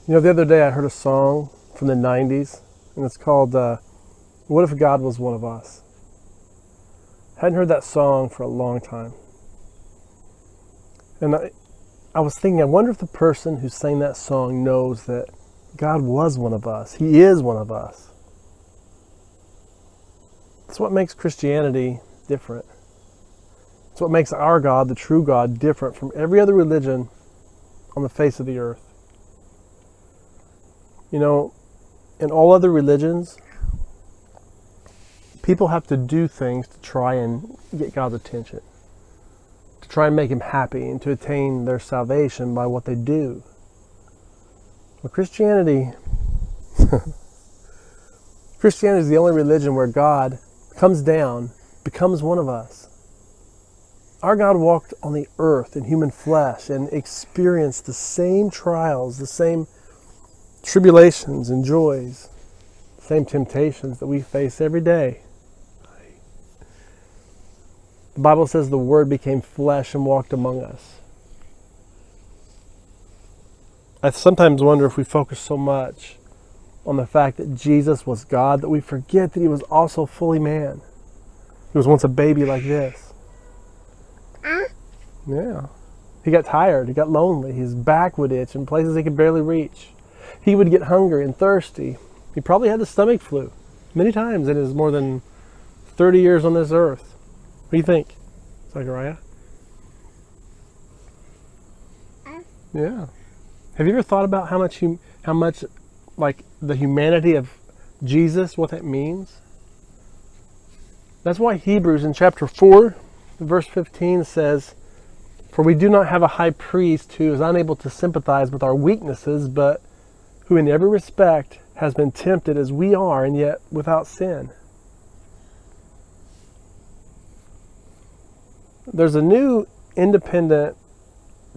The other day I heard a song from the 90s, and it's called What If God Was One of Us? Hadn't heard that song for a long time. And I was thinking, I wonder if the person who sang that song knows that God was one of us. He is one of us. It's what makes Christianity different. It's what makes our God, the true God, different from every other religion on the face of the earth. In all other religions, people have to do things to try and get God's attention, to try and make Him happy and to attain their salvation by what they do. Well, Christianity is the only religion where God comes down, becomes one of us. Our God walked on the earth in human flesh and experienced the same trials, the same tribulations and joys, the same temptations that we face every day. The Bible says the Word became flesh and walked among us. I sometimes wonder if we focus so much on the fact that Jesus was God that we forget that He was also fully man. He was once a baby like this. Yeah. He got tired. He got lonely. His back would itch in places he could barely reach. He would get hungry and thirsty. He probably had the stomach flu many times in his more than 30 years on this earth. What do you think, Zachariah? Yeah. Have you ever thought about how much like the humanity of Jesus, what that means? That's why Hebrews in chapter 4, verse 15 says, "For we do not have a high priest who is unable to sympathize with our weaknesses, but who in every respect has been tempted as we are, and yet without sin." There's a new independent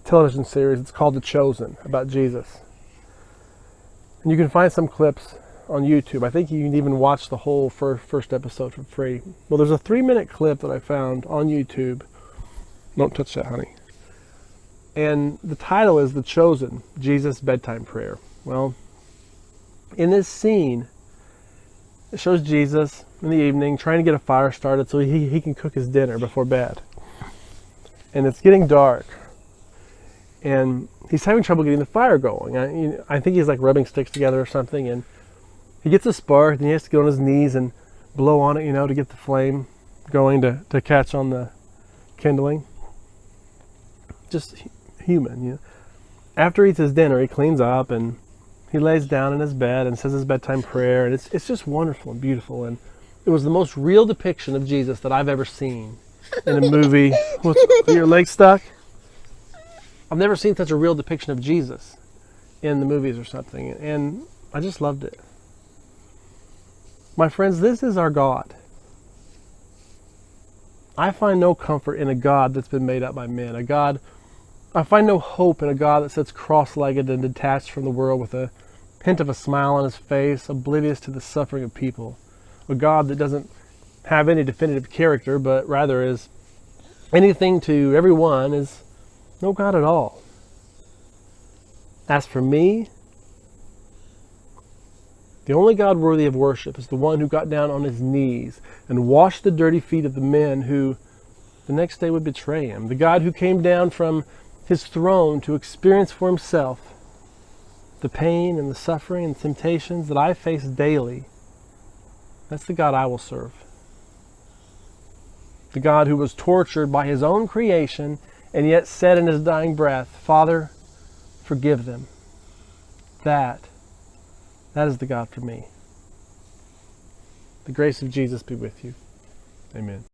television series. It's called The Chosen, about Jesus. And you can find some clips on YouTube. I think you can even watch the whole first episode for free. Well, there's a 3-minute clip that I found on YouTube. Don't touch that, honey. And the title is The Chosen, Jesus' Bedtime Prayer. Well, in this scene, it shows Jesus in the evening trying to get a fire started so he can cook his dinner before bed. And it's getting dark. And he's having trouble getting the fire going. I think he's like rubbing sticks together or something. And he gets a spark, and he has to get on his knees and blow on it, to get the flame going to catch on the kindling. Just human, After he eats his dinner, he cleans up and he lays down in his bed and says his bedtime prayer. And it's just wonderful and beautiful. And it was the most real depiction of Jesus that I've ever seen in a movie. Are your legs stuck? I've never seen such a real depiction of Jesus in the movies or something. And I just loved it. My friends, this is our God. I find no comfort in a God that's been made up by men. I find no hope in a God that sits cross-legged and detached from the world with a hint of a smile on his face, oblivious to the suffering of people. A God that doesn't have any definitive character, but rather is anything to everyone, is no God at all. As for me, the only God worthy of worship is the one who got down on his knees and washed the dirty feet of the men who the next day would betray him. The God who came down from his throne to experience for himself the pain and the suffering and temptations that I face daily. That's the God I will serve. The God who was tortured by his own creation and yet said in his dying breath, "Father, forgive them." That is the God for me. The grace of Jesus be with you. Amen.